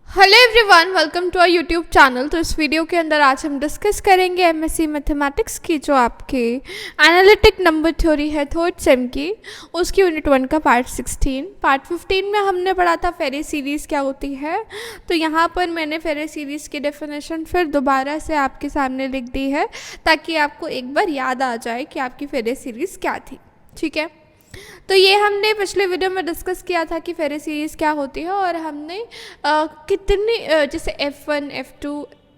Hello everyone, welcome to our YouTube channel. तो इस video के अंदर आज हम डिस्कस करेंगे एमएससी मैथमेटिक्स की जो आपके एनालिटिक नंबर थ्योरी है थर्ड सेम की, उसकी यूनिट 1 का पार्ट 16। पार्ट 15 में हमने पढ़ा था फेरे सीरीज़ क्या होती है। तो यहाँ पर मैंने फेरे सीरीज़ की डेफिनेशन फिर दोबारा से आपके सामने लिख दी है ताकि आपको एक बार याद आ जाए कि आपकी फेरे सीरीज़ क्या थी। ठीक है, तो ये हमने पिछले वीडियो में डिस्कस किया था कि फेरे सीरीज़ क्या होती है और हमने कितनी जैसे F1 F2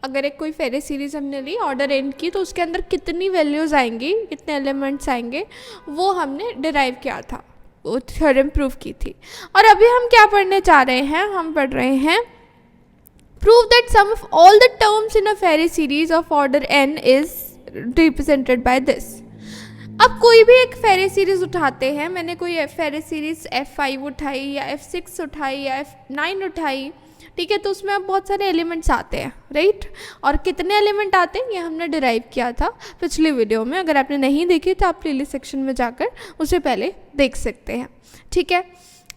अगर एक कोई फेरे सीरीज़ हमने ली ऑर्डर एन की तो उसके अंदर कितनी वैल्यूज़ आएंगी, कितने एलिमेंट्स आएंगे, वो हमने डिराइव किया था, वो थ्योरम प्रूव की थी। और अभी हम क्या पढ़ने जा रहे हैं, हम पढ़ रहे हैं prove that sum of all the terms in a ferry series of order n is represented by this. अब कोई भी एक फेरे सीरीज़ उठाते हैं, मैंने कोई फेरे सीरीज़ F5 उठाई या F6 उठाई या F9 उठाई, ठीक है, तो उसमें अब बहुत सारे एलिमेंट्स आते हैं, राइट। और कितने एलिमेंट आते हैं ये हमने डिराइव किया था पिछले वीडियो में। अगर आपने नहीं देखी तो आप प्लेलिस्ट सेक्शन में जाकर उसे पहले देख सकते हैं। ठीक है,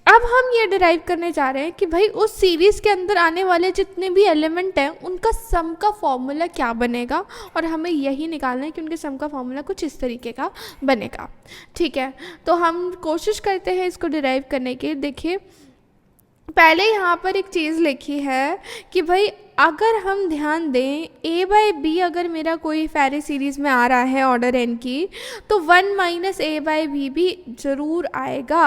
अब हम ये डिराइव करने जा रहे हैं कि भाई उस सीरीज़ के अंदर आने वाले जितने भी एलिमेंट हैं उनका सम का फॉर्मूला क्या बनेगा, और हमें यही निकालना है कि उनके सम का फॉर्मूला कुछ इस तरीके का बनेगा। ठीक है, तो हम कोशिश करते हैं इसको डिराइव करने की। देखिए, पहले यहाँ पर एक चीज़ लिखी है कि भाई अगर हम ध्यान दें a बाई बी अगर मेरा कोई फेरे सीरीज़ में आ रहा है ऑर्डर n की, तो 1 माइनस ए बाई बी भी ज़रूर आएगा,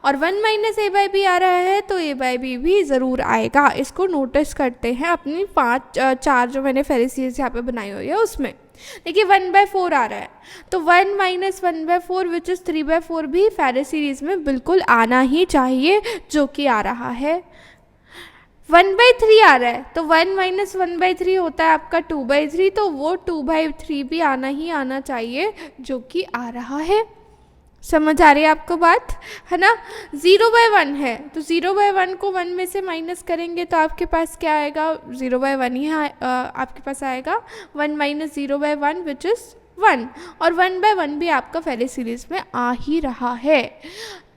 और 1 माइनस ए बाई बी आ रहा है तो a बाई बी भी ज़रूर आएगा। इसको नोटिस करते हैं अपनी चार जो मैंने फेरे सीरीज़ यहाँ पे बनाई हुई है उसमें। देखिए 1/4 आ रहा है, तो 1 माइनस 1/4 विच इज़ 3/4 भी फेरे सीरीज़ में बिल्कुल आना ही चाहिए, जो कि आ रहा है। 1/3 आ रहा है, तो 1 माइनस 1/3 होता है आपका 2/3, तो वो 2/3 भी आना ही आना चाहिए, जो कि आ रहा है। समझ आ रही है आपको बात, है ना। 0/1 है, तो 0/1 को 1 में से माइनस करेंगे तो आपके पास क्या आएगा, 0/1 ही आपके पास आएगा। 1 माइनस 0/1 विच इज़ 1, और 1/1 भी आपका फेरे सीरीज़ में आ ही रहा है।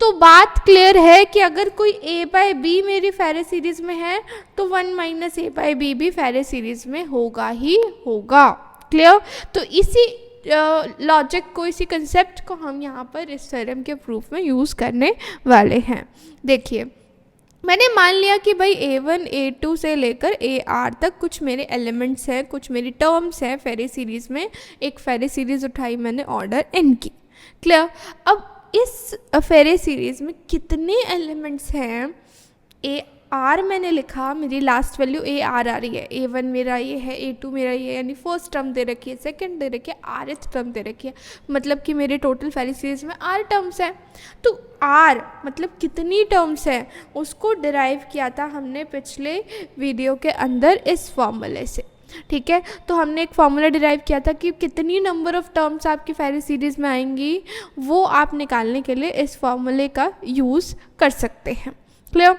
तो बात क्लियर है कि अगर कोई a बाई बी मेरी फेरे सीरीज़ में है तो 1 माइनस a बाई बी भी फेरे सीरीज़ में होगा ही होगा। क्लियर, तो इसी लॉजिक को, इसी कंसेप्ट को हम यहाँ पर इस थ्योरम के प्रूफ में यूज़ करने वाले हैं। देखिए, मैंने मान लिया कि भाई A1 A2 से लेकर AR तक कुछ मेरे एलिमेंट्स हैं, कुछ मेरी टर्म्स हैं फेरे सीरीज़ में। एक फेरे सीरीज़ उठाई मैंने ऑर्डर n की। क्लियर, अब इस फेरे सीरीज़ में कितने एलिमेंट्स हैं, AR मैंने लिखा, मेरी लास्ट वैल्यू AR आ रही है, A1 मेरा ये है, A2 मेरा ये, यानी फर्स्ट टर्म दे रखी है, सेकंड दे रखी है, rth टर्म दे रखी है, मतलब कि मेरे टोटल फेरे सीरीज़ में R टर्म्स हैं। तो R मतलब कितनी टर्म्स हैं उसको डिराइव किया था हमने पिछले वीडियो के अंदर इस फॉर्मूले से। ठीक है, तो हमने एक फार्मूला डिराइव किया था कि कितनी नंबर ऑफ़ टर्म्स आपकी फेरे सीरीज़ में आएंगी, वो आप निकालने के लिए इस फार्मूले का यूज़ कर सकते हैं। क्लियर,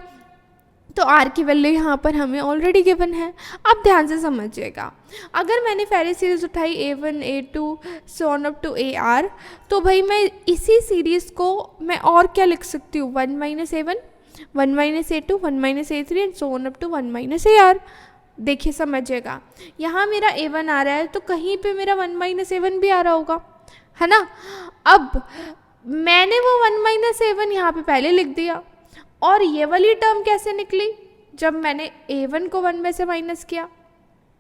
तो R की वैल्यू यहाँ पर हमें ऑलरेडी गिवन है। अब ध्यान से समझिएगा, अगर मैंने फेरे सीरीज़ उठाई A1 A2 so on up to AR, तो भाई मैं इसी सीरीज़ को मैं और क्या लिख सकती हूँ, 1 minus A1, 1 minus A2, 1 minus A3 and so on up to 1 minus AR। देखिए समझिएगा, यहाँ मेरा A1 आ रहा है तो कहीं पे मेरा 1 माइनस A1 भी आ रहा होगा, है ना। अब मैंने वो 1 माइनस A1 यहाँ पे पहले लिख दिया, और ये वाली टर्म कैसे निकली, जब मैंने A1 को 1 में से माइनस किया,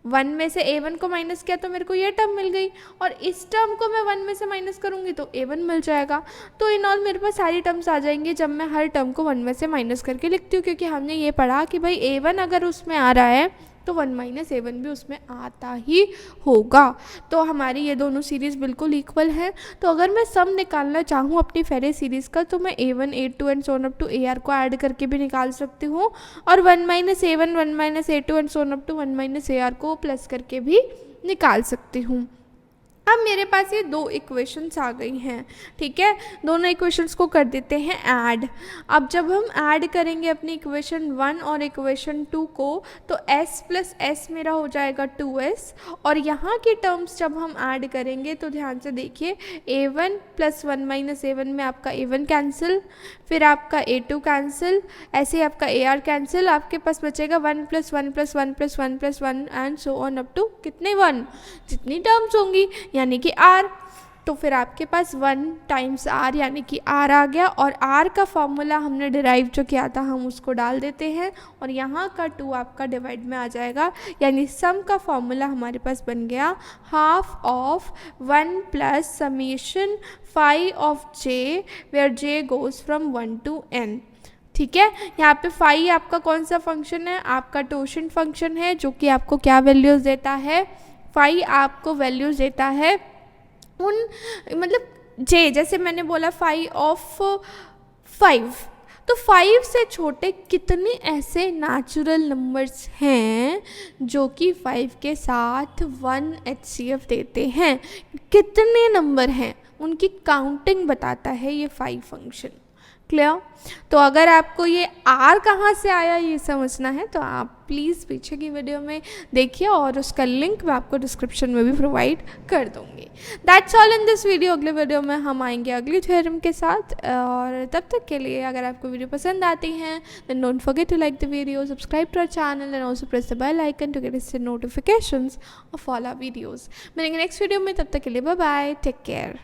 1 में से A1 को माइनस किया तो मेरे को ये टर्म मिल गई, और इस टर्म को मैं 1 में से माइनस करूँगी तो A1 मिल जाएगा। तो इन ऑल मेरे पास सारी टर्म्स आ जाएंगी जब मैं हर टर्म को 1 में से माइनस करके लिखती हूँ, क्योंकि हमने ये पढ़ा कि भाई A1 अगर उसमें आ रहा है तो 1 माइनस A1 भी उसमें आता ही होगा। तो हमारी ये दोनों सीरीज़ बिल्कुल इक्वल है। तो अगर मैं सम निकालना चाहूँ अपनी फेरे सीरीज़ का, तो मैं A1 A2 and so on up to AR को ऐड करके भी निकाल सकती हूँ, और 1 minus A1 1 minus A2 and so on up to 1 minus AR को प्लस करके भी निकाल सकती हूँ। अब मेरे पास ये दो इक्वेशंस आ गई हैं, ठीक है। दोनों इक्वेशंस को कर देते हैं ऐड। अब जब हम ऐड करेंगे अपनी इक्वेशन 1 और इक्वेशन 2 को, तो s प्लस एस मेरा हो जाएगा 2s, और यहाँ की टर्म्स जब हम ऐड करेंगे तो ध्यान से देखिए, a1 प्लस 1 माइनस a1 में आपका a1 कैंसिल, फिर आपका a2 कैंसिल, ऐसे ही आपका ar कैंसिल, आपके पास बचेगा 1 plus 1 plus 1 plus 1 plus 1 and so on up to कितने 1, जितनी टर्म्स होंगी यानी कि r। तो फिर आपके पास 1 टाइम्स r यानी कि r आ गया, और r का फॉर्मूला हमने डिराइव जो किया था हम उसको डाल देते हैं, और यहाँ का 2 आपका डिवाइड में आ जाएगा, यानी सम का फॉर्मूला हमारे पास बन गया half of 1 plus summation phi of j where j goes from 1 to n। ठीक है, यहाँ पे फाई आपका कौन सा फंक्शन है, आपका टोशन फंक्शन है, जो कि आपको क्या वैल्यूज़ देता है, फाई आपको वैल्यूज़ देता है उन, मतलब जे, जैसे मैंने बोला फाई ऑफ 5, तो 5 से छोटे कितने ऐसे नेचुरल नंबर्स हैं जो कि 5 के साथ 1 HCF देते हैं, कितने नंबर हैं उनकी काउंटिंग बताता है ये फाई फंक्शन। क्लियर? तो अगर आपको ये r कहाँ से आया ये समझना है तो आप प्लीज़ पीछे की वीडियो में देखिए, और उसका लिंक मैं आपको डिस्क्रिप्शन में भी प्रोवाइड कर दूँगी। That's all in this video. अगले वीडियो में हम आएंगे अगली थ्योरम के साथ, और तब तक के लिए अगर आपको वीडियो पसंद आती हैं then don't forget to like the video, subscribe to our channel and also press the bell icon to get instant notifications of all our videos. मिलेंगे नेक्स्ट वीडियो में, तब तक के लिए बाय बाय, टेक केयर।